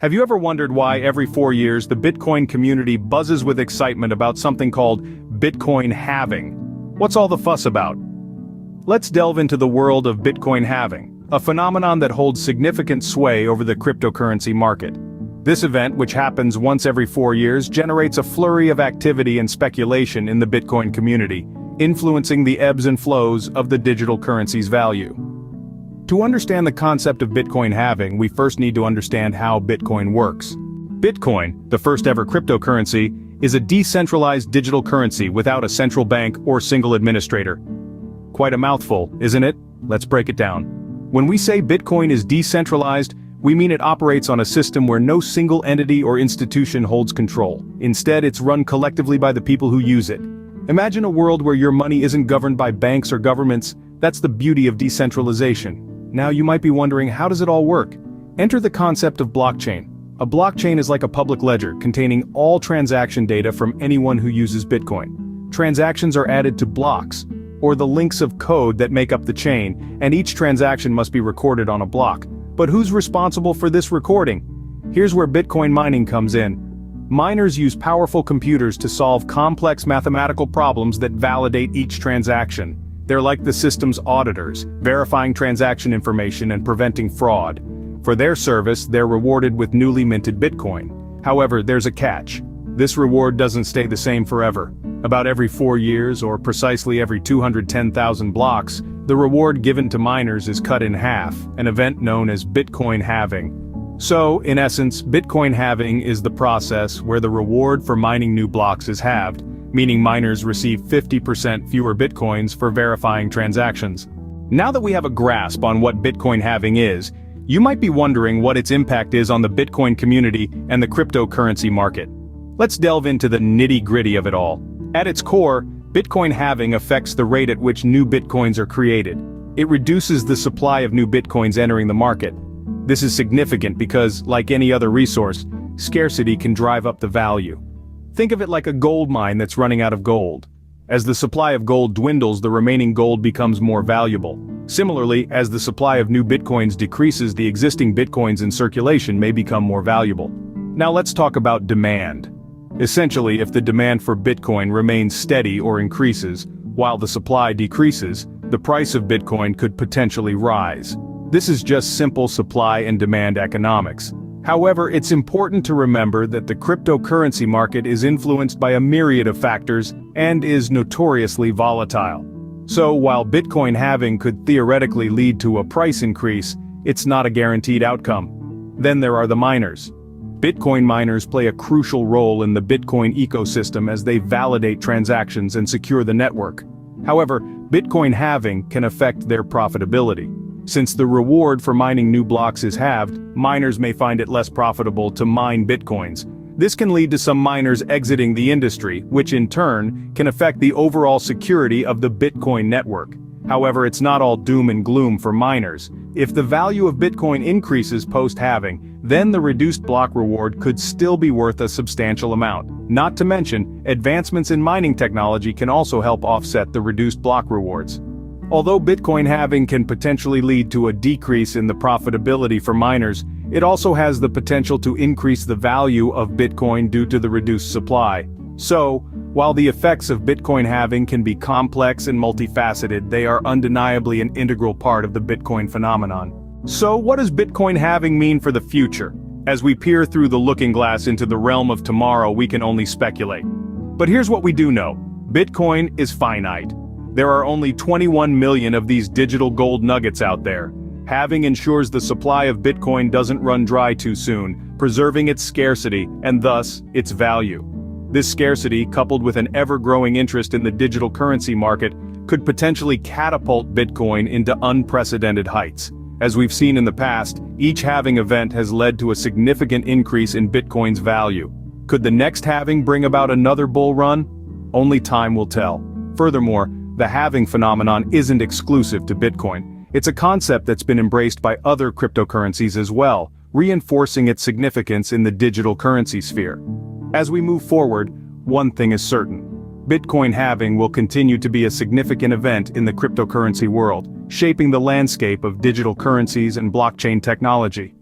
Have you ever wondered why every 4 years the Bitcoin community buzzes with excitement about something called Bitcoin halving? What's all the fuss about? Let's delve into the world of Bitcoin halving, a phenomenon that holds significant sway over the cryptocurrency market. This event, which happens once every 4 years, generates a flurry of activity and speculation in the Bitcoin community, influencing the ebbs and flows of the digital currency's value. To understand the concept of Bitcoin halving, we first need to understand how Bitcoin works. Bitcoin, the first ever cryptocurrency, is a decentralized digital currency without a central bank or single administrator. Quite a mouthful, isn't it? Let's break it down. When we say Bitcoin is decentralized, we mean it operates on a system where no single entity or institution holds control. Instead, it's run collectively by the people who use it. Imagine a world where your money isn't governed by banks or governments. That's the beauty of decentralization. Now you might be wondering, how does it all work? Enter the concept of blockchain. A blockchain is like a public ledger containing all transaction data from anyone who uses Bitcoin. Transactions are added to blocks, or the links of code that make up the chain, and each transaction must be recorded on a block. But who's responsible for this recording? Here's where Bitcoin mining comes in. Miners use powerful computers to solve complex mathematical problems that validate each transaction. They're like the system's auditors, verifying transaction information and preventing fraud. For their service, they're rewarded with newly minted Bitcoin. However, there's a catch. This reward doesn't stay the same forever. About every 4 years, or precisely every 210,000 blocks, the reward given to miners is cut in half, an event known as Bitcoin halving. So, in essence, Bitcoin halving is the process where the reward for mining new blocks is halved, meaning miners receive 50% fewer Bitcoins for verifying transactions. Now that we have a grasp on what Bitcoin halving is, you might be wondering what its impact is on the Bitcoin community and the cryptocurrency market. Let's delve into the nitty-gritty of it all. At its core, Bitcoin halving affects the rate at which new Bitcoins are created. It reduces the supply of new Bitcoins entering the market. This is significant because, like any other resource, scarcity can drive up the value. Think of it like a gold mine that's running out of gold. As the supply of gold dwindles, the remaining gold becomes more valuable. Similarly, as the supply of new Bitcoins decreases, the existing Bitcoins in circulation may become more valuable. Now let's talk about demand. Essentially, if the demand for Bitcoin remains steady or increases, while the supply decreases, the price of Bitcoin could potentially rise. This is just simple supply and demand economics. However, it's important to remember that the cryptocurrency market is influenced by a myriad of factors and is notoriously volatile. So, while Bitcoin halving could theoretically lead to a price increase, it's not a guaranteed outcome. Then there are the miners. Bitcoin miners play a crucial role in the Bitcoin ecosystem as they validate transactions and secure the network. However, Bitcoin halving can affect their profitability. Since the reward for mining new blocks is halved, miners may find it less profitable to mine Bitcoins. This can lead to some miners exiting the industry, which in turn can affect the overall security of the Bitcoin network. However, it's not all doom and gloom for miners. If the value of Bitcoin increases post-halving, then the reduced block reward could still be worth a substantial amount. Not to mention, advancements in mining technology can also help offset the reduced block rewards. Although Bitcoin halving can potentially lead to a decrease in the profitability for miners, it also has the potential to increase the value of Bitcoin due to the reduced supply. So, while the effects of Bitcoin halving can be complex and multifaceted, they are undeniably an integral part of the Bitcoin phenomenon. So, what does Bitcoin halving mean for the future? As we peer through the looking glass into the realm of tomorrow, we can only speculate. But here's what we do know. Bitcoin is finite. There are only 21 million of these digital gold nuggets out there. Halving ensures the supply of Bitcoin doesn't run dry too soon, preserving its scarcity, and thus, its value. This scarcity, coupled with an ever-growing interest in the digital currency market, could potentially catapult Bitcoin into unprecedented heights. As we've seen in the past, each halving event has led to a significant increase in Bitcoin's value. Could the next halving bring about another bull run? Only time will tell. Furthermore, the halving phenomenon isn't exclusive to Bitcoin. It's a concept that's been embraced by other cryptocurrencies as well, reinforcing its significance in the digital currency sphere. As we move forward, one thing is certain. Bitcoin halving will continue to be a significant event in the cryptocurrency world, shaping the landscape of digital currencies and blockchain technology.